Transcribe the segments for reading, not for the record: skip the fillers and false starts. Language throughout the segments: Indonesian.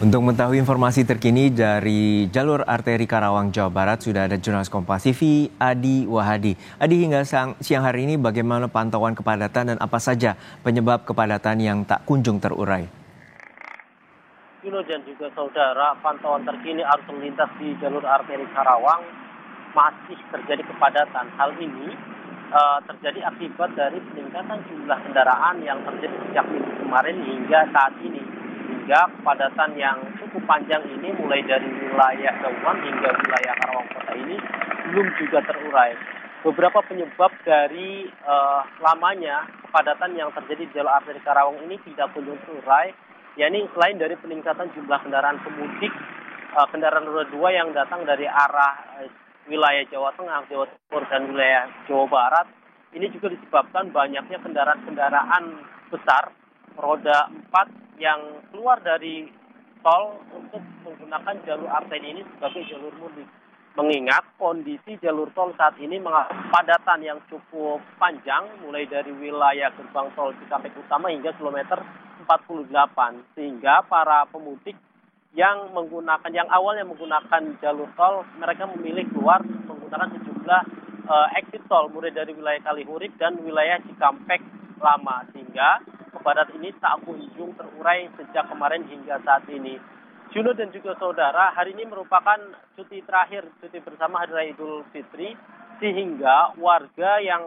Untuk mengetahui informasi terkini dari jalur arteri Karawang, Jawa Barat, sudah ada jurnalis Kompas TV, Adi Wahadi. Adi, hingga siang hari ini bagaimana pantauan kepadatan dan apa saja penyebab kepadatan yang tak kunjung terurai? Juno dan juga saudara, pantauan terkini arus lalu lintas di jalur arteri Karawang masih terjadi kepadatan. Hal ini terjadi akibat dari peningkatan jumlah kendaraan yang terjadi sejak minggu kemarin hingga saat ini. Hingga kepadatan yang cukup panjang ini mulai dari wilayah Gawang hingga wilayah Karawang Kota ini belum juga terurai. Beberapa penyebab dari lamanya kepadatan yang terjadi di jalur arteri Karawang ini tidak kunjung terurai, yakni selain dari peningkatan jumlah kendaraan pemudik, kendaraan roda 2 yang datang dari arah wilayah Jawa Tengah, Jawa Timur, dan wilayah Jawa Barat, ini juga disebabkan banyaknya kendaraan-kendaraan besar roda 4 yang keluar dari tol untuk menggunakan jalur arteri ini sebagai jalur mudik. Mengingat kondisi jalur tol saat ini mengalami kepadatan yang cukup panjang, mulai dari wilayah gerbang tol Cikampek Utama hingga kilometer 48, sehingga para pemudik yang awalnya menggunakan jalur tol, mereka memilih keluar menggunakan sejumlah exit tol mulai dari wilayah Kalihurip dan wilayah Cikampek Lama, sehingga kepadatan ini tak kunjung terurai sejak kemarin hingga saat ini. Juno dan juga saudara, hari ini merupakan cuti terakhir, cuti bersama Hari Raya Idul Fitri, sehingga warga yang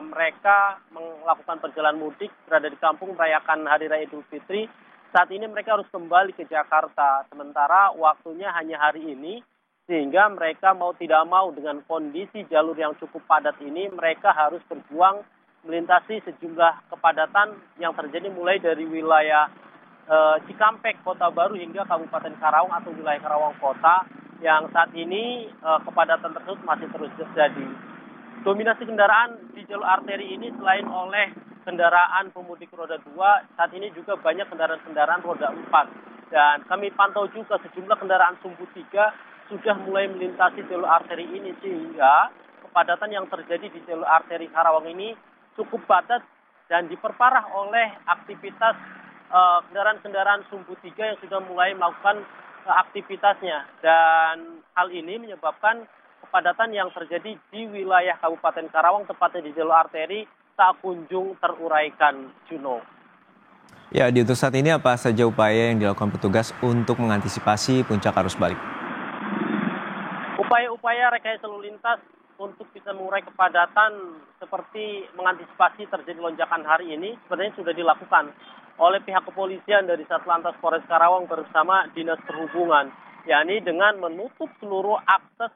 mereka melakukan perjalanan mudik berada di kampung merayakan Hari Raya Idul Fitri, saat ini mereka harus kembali ke Jakarta. Sementara waktunya hanya hari ini, sehingga mereka mau tidak mau dengan kondisi jalur yang cukup padat ini, mereka harus berjuang melintasi sejumlah kepadatan yang terjadi mulai dari wilayah Cikampek, Kota Baru, hingga Kabupaten Karawang atau wilayah Karawang Kota, yang saat ini kepadatan tersebut masih terus terjadi. Dominasi kendaraan di jalur arteri ini selain oleh kendaraan pemudik roda 2, saat ini juga banyak kendaraan-kendaraan roda 4. Dan kami pantau juga sejumlah kendaraan sumbu 3 sudah mulai melintasi jalur arteri ini, sehingga kepadatan yang terjadi di jalur arteri Karawang ini cukup padat dan diperparah oleh aktivitas kendaraan-kendaraan sumbu 3 yang sudah mulai melakukan aktivitasnya. Dan hal ini menyebabkan kepadatan yang terjadi di wilayah Kabupaten Karawang, tepatnya di jalur arteri, tak kunjung teruraikan, Juno. Ya, untuk saat ini apa saja upaya yang dilakukan petugas untuk mengantisipasi puncak arus balik? Upaya-upaya rekayasa lalu lintas untuk bisa mengurai kepadatan seperti mengantisipasi terjadi lonjakan hari ini sebenarnya sudah dilakukan oleh pihak kepolisian dari Satlantas Polres Karawang bersama Dinas Perhubungan, yakni dengan menutup seluruh akses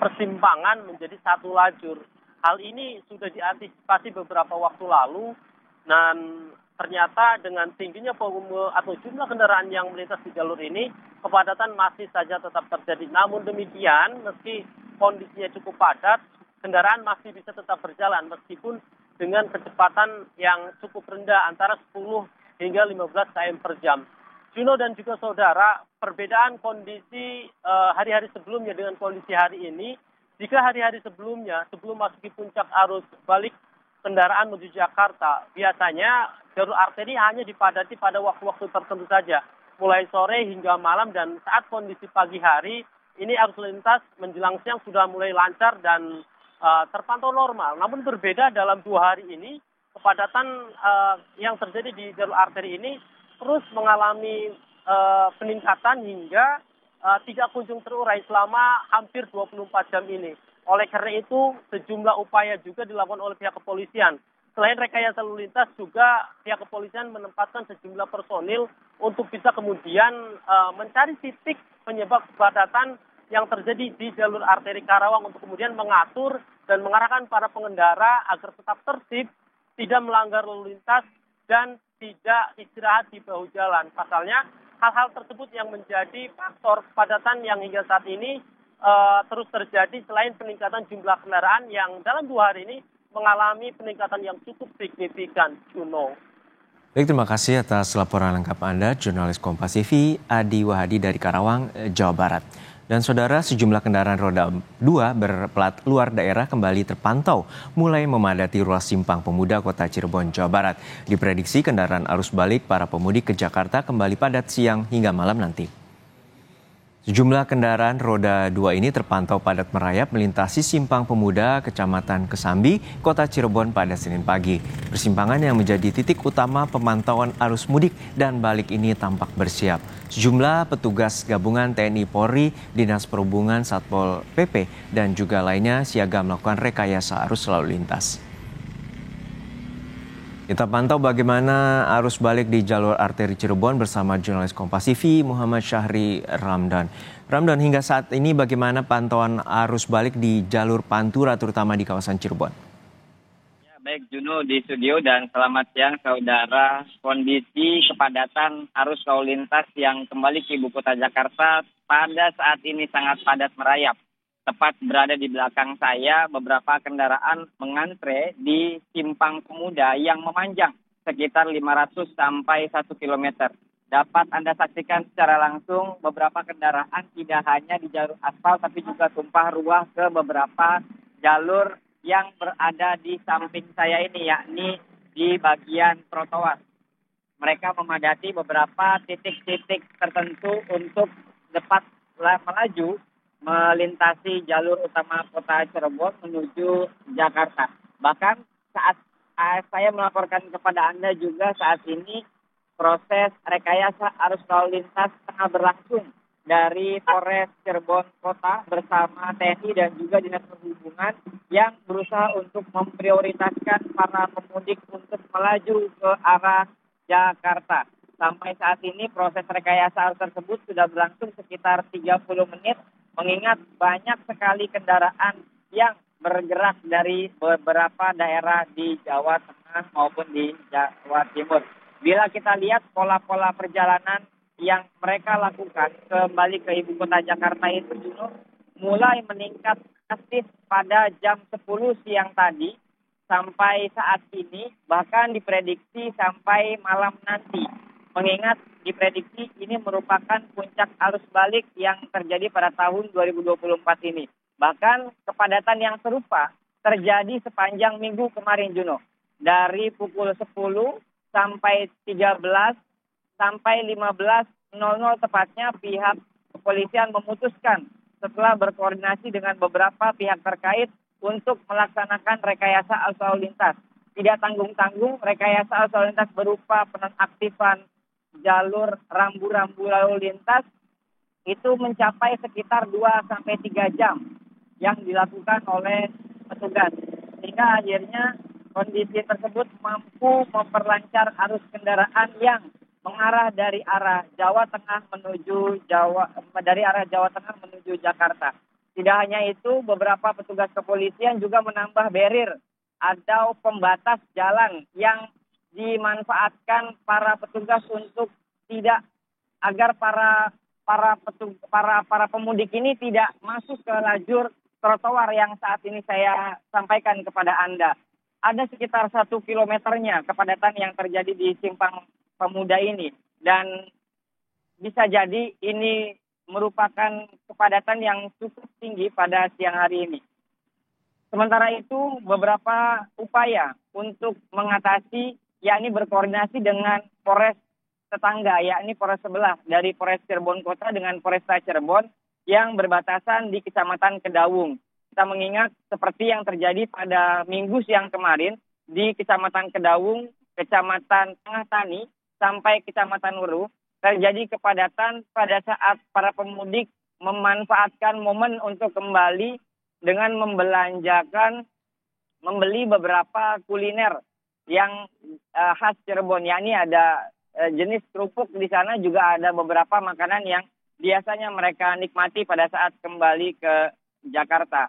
persimpangan menjadi satu lajur. Hal ini sudah diantisipasi beberapa waktu lalu, dan ternyata dengan tingginya volume atau jumlah kendaraan yang melintas di jalur ini, kepadatan masih saja tetap terjadi. Namun demikian, meski kondisinya cukup padat, kendaraan masih bisa tetap berjalan meskipun dengan kecepatan yang cukup rendah antara 10 hingga 15 km per jam. Juno dan juga saudara, perbedaan kondisi hari-hari sebelumnya dengan kondisi hari ini, jika hari-hari sebelumnya, sebelum masuki puncak arus balik kendaraan menuju Jakarta, biasanya jalur arteri hanya dipadati pada waktu-waktu tertentu saja, mulai sore hingga malam, dan saat kondisi pagi hari, ini arus lintas menjelang siang sudah mulai lancar dan terpantau normal. Namun berbeda dalam 2 hari ini, kepadatan yang terjadi di jalur arteri ini terus mengalami peningkatan hingga tidak kunjung terurai selama hampir 24 jam ini. Oleh karena itu, sejumlah upaya juga dilakukan oleh pihak kepolisian. Selain rekayasa lalu lintas, juga pihak kepolisian menempatkan sejumlah personil untuk bisa kemudian mencari titik penyebab kepadatan yang terjadi di jalur arteri Karawang untuk kemudian mengatur dan mengarahkan para pengendara agar tetap tertib, tidak melanggar lalu lintas, dan tidak istirahat di bahu jalan. Pasalnya, hal-hal tersebut yang menjadi faktor kepadatan yang hingga saat ini terus terjadi, selain peningkatan jumlah kendaraan yang dalam 2 hari ini mengalami peningkatan yang cukup signifikan, Juno. Baik, terima kasih atas laporan lengkap Anda, jurnalis Kompas TV, Adi Wahadi dari Karawang, Jawa Barat. Dan saudara, sejumlah kendaraan roda 2 berplat luar daerah kembali terpantau mulai memadati ruas Simpang Pemuda Kota Cirebon, Jawa Barat. Diprediksi kendaraan arus balik para pemudik ke Jakarta kembali padat siang hingga malam nanti. Sejumlah kendaraan roda 2 ini terpantau padat merayap melintasi Simpang Pemuda, Kecamatan Kesambi, Kota Cirebon pada Senin pagi. Persimpangan yang menjadi titik utama pemantauan arus mudik dan balik ini tampak bersiap. Sejumlah petugas gabungan TNI Polri, Dinas Perhubungan, Satpol PP, dan juga lainnya siaga melakukan rekayasa arus lalu lintas. Kita pantau bagaimana arus balik di jalur arteri Cirebon bersama jurnalis Kompas TV Muhammad Syahri Ramdan. Ramdan, hingga saat ini bagaimana pantauan arus balik di jalur Pantura terutama di kawasan Cirebon? Ya, baik Juno di studio dan selamat siang saudara. Kondisi kepadatan arus lalu lintas yang kembali ke ibu kota Jakarta pada saat ini sangat padat merayap. Tepat berada di belakang saya, beberapa kendaraan mengantre di Simpang Pemuda yang memanjang sekitar 500 sampai 1 km. Dapat Anda saksikan secara langsung beberapa kendaraan tidak hanya di jalur aspal tapi juga tumpah ruah ke beberapa jalur yang berada di samping saya ini, yakni di bagian trotoar. Mereka memadati beberapa titik-titik tertentu untuk dapat melaju melintasi jalur utama kota Cirebon menuju Jakarta. Bahkan saat saya melaporkan kepada Anda juga saat ini proses rekayasa arus lalu lintas tengah berlangsung dari Polres Cirebon Kota bersama TNI dan juga Dinas Perhubungan yang berusaha untuk memprioritaskan para pemudik untuk melaju ke arah Jakarta. Sampai saat ini proses rekayasa arus tersebut sudah berlangsung sekitar 30 menit. Mengingat banyak sekali kendaraan yang bergerak dari beberapa daerah di Jawa Tengah maupun di Jawa Timur. Bila kita lihat pola-pola perjalanan yang mereka lakukan kembali ke ibu kota Jakarta itu mulai meningkat drastis pada jam 10 siang tadi sampai saat ini, bahkan diprediksi sampai malam nanti. Mengingat diprediksi ini merupakan puncak arus balik yang terjadi pada tahun 2024 ini. Bahkan kepadatan yang serupa terjadi sepanjang minggu kemarin, Juno. Dari pukul 10 sampai 13 sampai 15.00 tepatnya pihak kepolisian memutuskan setelah berkoordinasi dengan beberapa pihak terkait untuk melaksanakan rekayasa arus lalu lintas. Tidak tanggung-tanggung, rekayasa arus lalu lintas berupa penonaktifan jalur rambu-rambu lalu lintas itu mencapai sekitar 2 sampai 3 jam yang dilakukan oleh petugas. Sehingga akhirnya kondisi tersebut mampu memperlancar arus kendaraan yang mengarah dari arah Jawa Tengah menuju Jakarta. Tidak hanya itu, beberapa petugas kepolisian juga menambah barrier atau pembatas jalan yang dimanfaatkan para petugas untuk tidak agar para pemudik ini tidak masuk ke lajur trotoar yang saat ini saya sampaikan kepada Anda. Ada sekitar 1 kilometernya kepadatan yang terjadi di Simpang Pemuda ini dan bisa jadi ini merupakan kepadatan yang cukup tinggi pada siang hari ini. Sementara itu beberapa upaya untuk mengatasi yakni berkoordinasi dengan Polres tetangga, yakni Polres sebelah dari Polres Cirebon Kota dengan Polresta Cirebon yang berbatasan di Kecamatan Kedawung. Kita mengingat seperti yang terjadi pada minggu siang kemarin di Kecamatan Kedawung, Kecamatan Tengah Tani, sampai Kecamatan Weru, terjadi kepadatan pada saat para pemudik memanfaatkan momen untuk kembali dengan membeli beberapa kuliner yang khas Cirebon, yakni ada jenis kerupuk di sana, juga ada beberapa makanan yang biasanya mereka nikmati pada saat kembali ke Jakarta.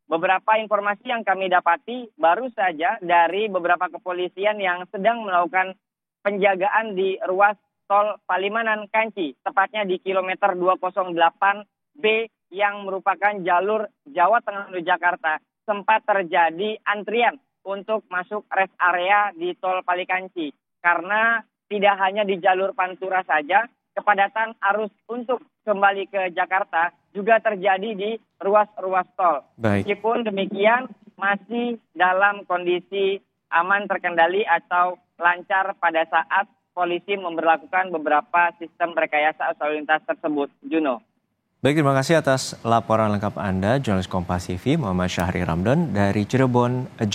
Beberapa informasi yang kami dapati baru saja dari beberapa kepolisian yang sedang melakukan penjagaan di ruas tol Palimanan Kanci, tepatnya di kilometer 208B yang merupakan jalur Jawa Tengah menuju Jakarta. Sempat terjadi antrian untuk masuk rest area di tol Palikanci. Karena tidak hanya di jalur Pantura saja, kepadatan arus untuk kembali ke Jakarta juga terjadi di ruas-ruas tol. Baik. Meskipun demikian masih dalam kondisi aman, terkendali atau lancar pada saat polisi memberlakukan beberapa sistem rekayasa lalu lintas tersebut. Juno. Baik, terima kasih atas laporan lengkap Anda, jurnalis Kompas TV Muhammad Syahri Ramdan dari Cirebon,